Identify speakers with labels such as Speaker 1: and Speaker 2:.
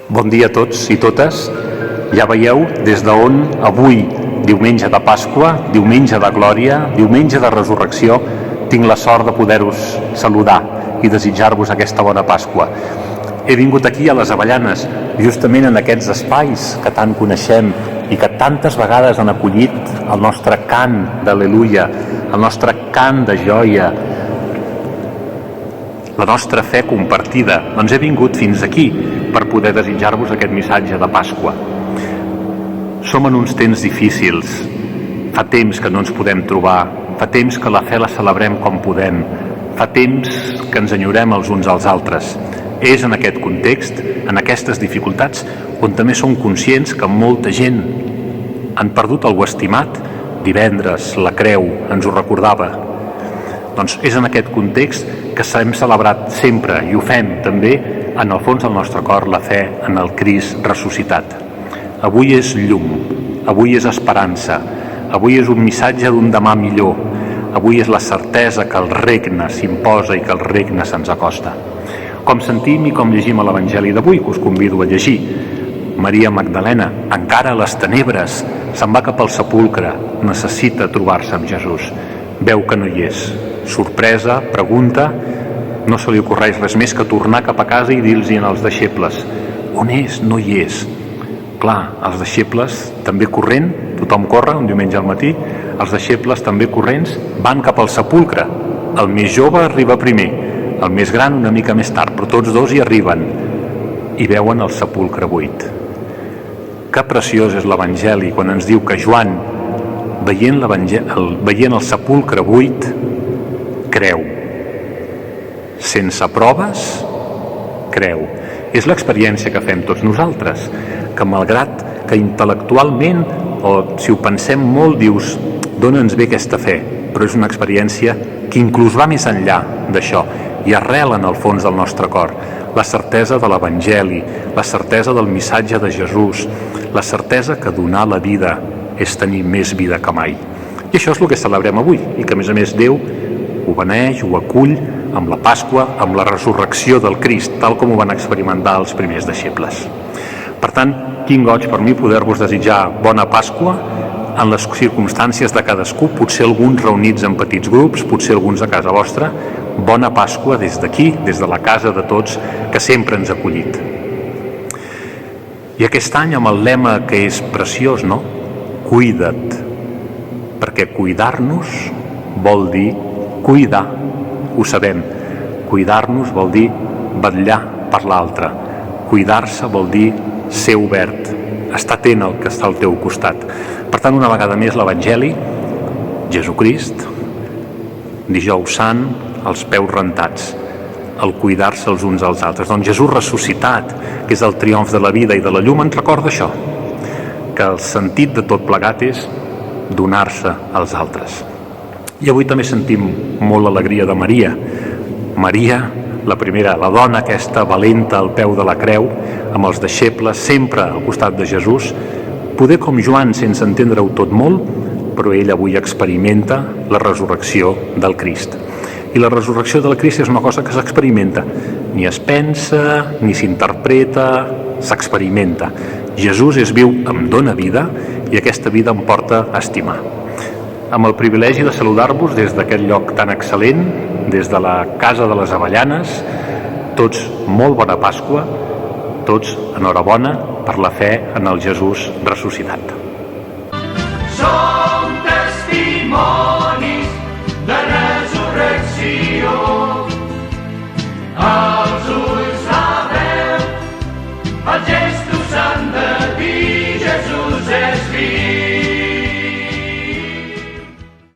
Speaker 1: Bon dia a tots i totes. Ja veieu des d'on avui, diumenge de Pasqua, diumenge de Glòria, diumenge de Resurrecció, tinc la sort de poder-us saludar i desitjar-vos aquesta bona Pasqua. He vingut aquí a les Avellanes, justament en aquests espais que tant coneixem i que tantes vegades han acollit el nostre cant d'al·leluia, el nostre cant de joia, la nostra fe compartida. Doncs he vingut fins aquí per poder desitjar-vos aquest missatge de Pasqua. Som en uns temps difícils, fa temps que no ens podem trobar, fa temps que la fe la celebrem com podem, fa temps que ens enyorem els uns als altres. És en aquest context, en aquestes dificultats, on també som conscients que molta gent han perdut algú estimat. Divendres la Creu ens ho recordava. Doncs és en aquest context que hem celebrat sempre, i ho fem també, en el fons del nostre cor, la fe en el Crist ressuscitat. Avui és llum, avui és esperança, avui és un missatge d'un demà millor, avui és la certesa que el regne s'imposa i que el regne se'ns acosta. Com sentim i com llegim a l'Evangeli d'avui, que us convido a llegir. Maria Magdalena, encara a les tenebres, se'n va cap al sepulcre, necessita trobar-se amb Jesús. Veu que no hi és. Sorpresa, pregunta, no se li ocorreix res més que tornar cap a casa i dir-los als deixebles: on és? No hi és. Clar, els deixebles també corrent, tothom corre un diumenge al matí, els deixebles també corrents van cap al sepulcre. El més jove arriba primer, el més gran una mica més tard, però tots dos hi arriben i veuen el sepulcre buit. Que preciós és l'Evangeli quan ens diu que Joan, veient el sepulcre buit, creu. Sense proves, creu. És l'experiència que fem tots nosaltres, que malgrat que intel·lectualment, o si ho pensem molt, dius, d'on ens ve aquesta fe? Però és una experiència que inclús va més enllà d'això i arrela en el fons del nostre cor. La certesa de l'Evangeli, la certesa del missatge de Jesús, la certesa que donar la vida és tenir més vida que mai. I això és el que celebrem avui, i que a més Déu ho beneeix, ho acull amb la Pasqua, amb la resurrecció del Crist, tal com ho van experimentar els primers deixebles. Per tant, quin goig per mi poder-vos desitjar bona Pasqua en les circumstàncies de cadascú, potser alguns reunits en petits grups, potser alguns a casa vostra. Bona Pasqua des d'aquí, des de la casa de tots, que sempre ens ha acollit. I aquest any amb el lema que és preciós, no? Cuida't, perquè cuidar-nos vol dir cuidar, ho sabem. Cuidar-nos vol dir vetllar per l'altre. Cuidar-se vol dir ser obert, estar atent al que està al teu costat. Per tant, una vegada més l'Evangeli, Jesucrist, Dijous Sant, els peus rentats, el cuidar-se els uns als altres. Doncs Jesús ressuscitat, que és el triomf de la vida i de la llum, ens recorda això, que el sentit de tot plegat és donar-se als altres. I avui també sentim molt l'alegria de Maria. Maria, la primera, la dona aquesta valenta al peu de la creu, amb els deixebles, sempre al costat de Jesús, poder com Joan, sense entendre-ho tot molt, però ell avui experimenta la resurrecció del Crist. I la resurrecció del Crist és una cosa que s'experimenta. Ni es pensa, ni s'interpreta, s'experimenta. Jesús és viu, em dóna vida, i aquesta vida em porta a estimar. Amb el privilegi de saludar-vos des d'aquest lloc tan excel·lent, des de la Casa de les Avellanes, tots molt bona Pasqua, tots enhorabona per la fe en el Jesús ressuscitat.
Speaker 2: Som testimonis